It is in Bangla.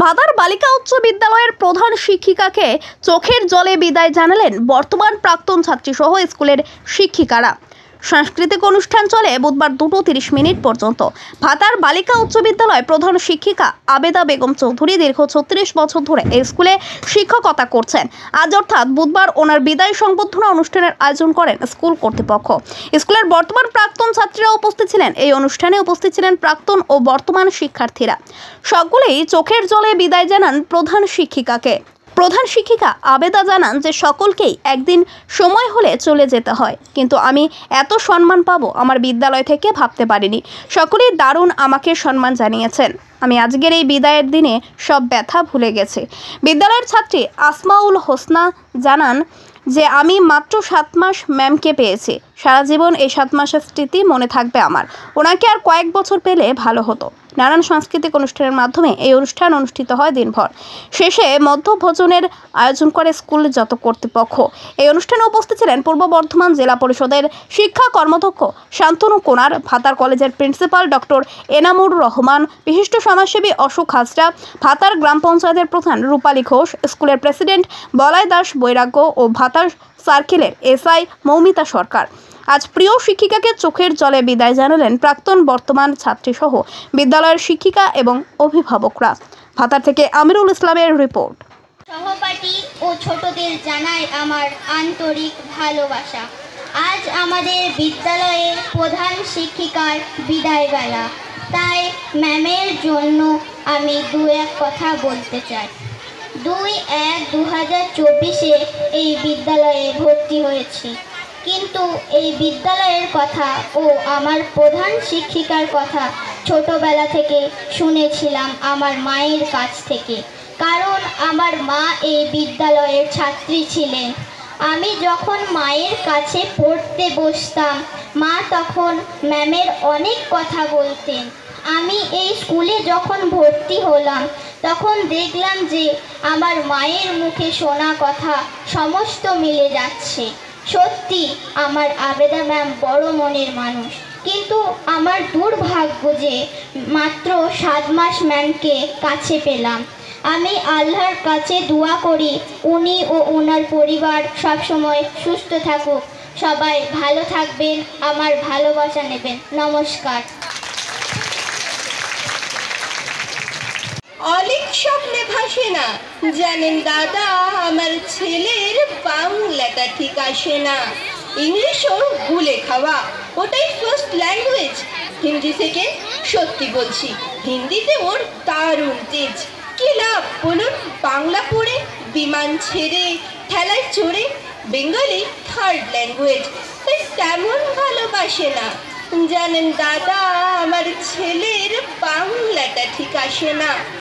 ভাতার বালিকা উচ্চ বিদ্যালয়ের প্রধান শিক্ষিকাকে চোখের জলে বিদায় জানালেন বর্তমান প্রাক্তন ছাত্রী সহ স্কুলের শিক্ষিকারা। সাংস্কৃতিক অনুষ্ঠান চলে বুধবার 2:30 পর্যন্ত। ভাতার বালিকা উচ্চ বিদ্যালয় প্রধান শিক্ষিকা আবেদা বেগম চৌধুরী দীর্ঘ 36 বছর ধরে এই স্কুলে শিক্ষকতা করছেন। আজ অর্থাৎ বুধবার ওনার বিদায় সংবর্ধনা অনুষ্ঠানের আয়োজন করেন স্কুল কর্তৃপক্ষ। স্কুলের বর্তমান প্রাক্তন ছাত্রীরা উপস্থিত ছিলেন। এই অনুষ্ঠানে উপস্থিত ছিলেন প্রাক্তন ও বর্তমান শিক্ষার্থীরা। সকলেই চোখের জলে বিদায় জানান প্রধান শিক্ষিকাকে। প্রধান শিক্ষিকা আবেদা জানান যে সকলকেই একদিন সময় হলে চলে যেতে হয়, কিন্তু আমি এত সম্মান পাবো আমার বিদ্যালয় থেকে ভাবতে পারিনি। সকলেই দারুণ আমাকে সম্মান জানিয়েছেন। আমি আজকের এই বিদায়ের দিনে সব ব্যথা ভুলে গেছি। বিদ্যালয়ের ছাত্রী আসমাউল হোসনা জানান যে আমি মাত্র 7 মাস ম্যামকে পেয়েছি। সারা জীবন এই 7 মাসের স্মৃতি মনে থাকবে আমার। ওনাকে আর কয়েক বছর পেলে ভালো হতো। নানান সাংস্কৃতিক অনুষ্ঠানের মাধ্যমে এই অনুষ্ঠান অনুষ্ঠিত হয় দিনভর। শেষে মধ্যভোজনের আয়োজন করে স্কুল যত কর্তৃপক্ষ। এই অনুষ্ঠানে উপস্থিত ছিলেন পূর্ব বর্ধমান জেলা পরিষদের শিক্ষা কর্মাধ্যক্ষ শান্তনু কোনার, ভাতার কলেজের প্রিন্সিপাল ডক্টর এনামুর রহমান, বিশিষ্ট সমাজসেবী অশোক হাজরা, ভাতার গ্রাম পঞ্চায়েতের প্রধান রূপালী ঘোষ, স্কুলের প্রেসিডেন্ট বলাই দাস বৈরাগ্য ও ভাতার সার্কেলের এসআই মৌমিতা সরকার। আজ প্রিয় শিক্ষিকাকে চোখের জলে বিদায় জানালেন প্রাক্তন বর্তমান ছাত্রীসহ বিদ্যালয়ের শিক্ষিকা এবং অভিভাবকরা। ভাতার থেকে আমিরুল ইসলামের রিপোর্ট। সহপাঠী ও ছোটদের জানাই আমার আন্তরিক ভালোবাসা। আজ আমাদের বিদ্যালয়ের প্রধান শিক্ষিকার বিদায় বেলা, তাই ম্যামের জন্য আমি এক কথা বলতে চাই। 2-1-2024 এই বিদ্যালয়ে ভর্তি হয়েছি, কিন্তু এই বিদ্যালয়ের কথা ও আমার প্রধান শিক্ষিকার কথা ছোটবেলা থেকে শুনেছিলাম আমার মায়ের কাছ থেকে, কারণ আমার মা এই বিদ্যালয়ের ছাত্রী ছিলেন। আমি যখন মায়ের কাছে পড়তে বসতাম, মা তখন ম্যামের অনেক কথা বলতেন। আমি এই স্কুলে যখন ভর্তি হলাম তখন দেখলাম যে আমার মায়ের মুখে শোনা কথা সমস্ত মিলে যাচ্ছে। সত্যি আমার আবেদা ম্যাম বড় মনের মানুষ, কিন্তু আমার দুর্ভাগ্য যে মাত্র 7 মাস ম্যামকে কাছে পেলাম। আমি আল্লাহর কাছে দোয়া করি উনি ও ওনার পরিবার সবসময় সুস্থ থাকুক। সবাই ভালো থাকবেন, আমার ভালোবাসা নেবেন। নমস্কার। অনেক স্বপ্নে ভাসে না, জানেন দাদা আমার ছেলের বাংলাটা ঠিক আসে না। ইংলিশও ভুলে খাওয়া, ওটাই ফার্স্ট ল্যাঙ্গুয়েজ। হিন্দি সেকেন্ড, সত্যি বলছি হিন্দিতে ওর দারুণ তেজ। কি লাভ বলুন বাংলা পড়ে, বিমান ছেড়ে ঠেলায় চড়ে। বেঙ্গলি থার্ড ল্যাঙ্গুয়েজ, তাই তেমন ভালোবাসে না। জানেন দাদা আমার ছেলের বাংলাটা ঠিক আসে না।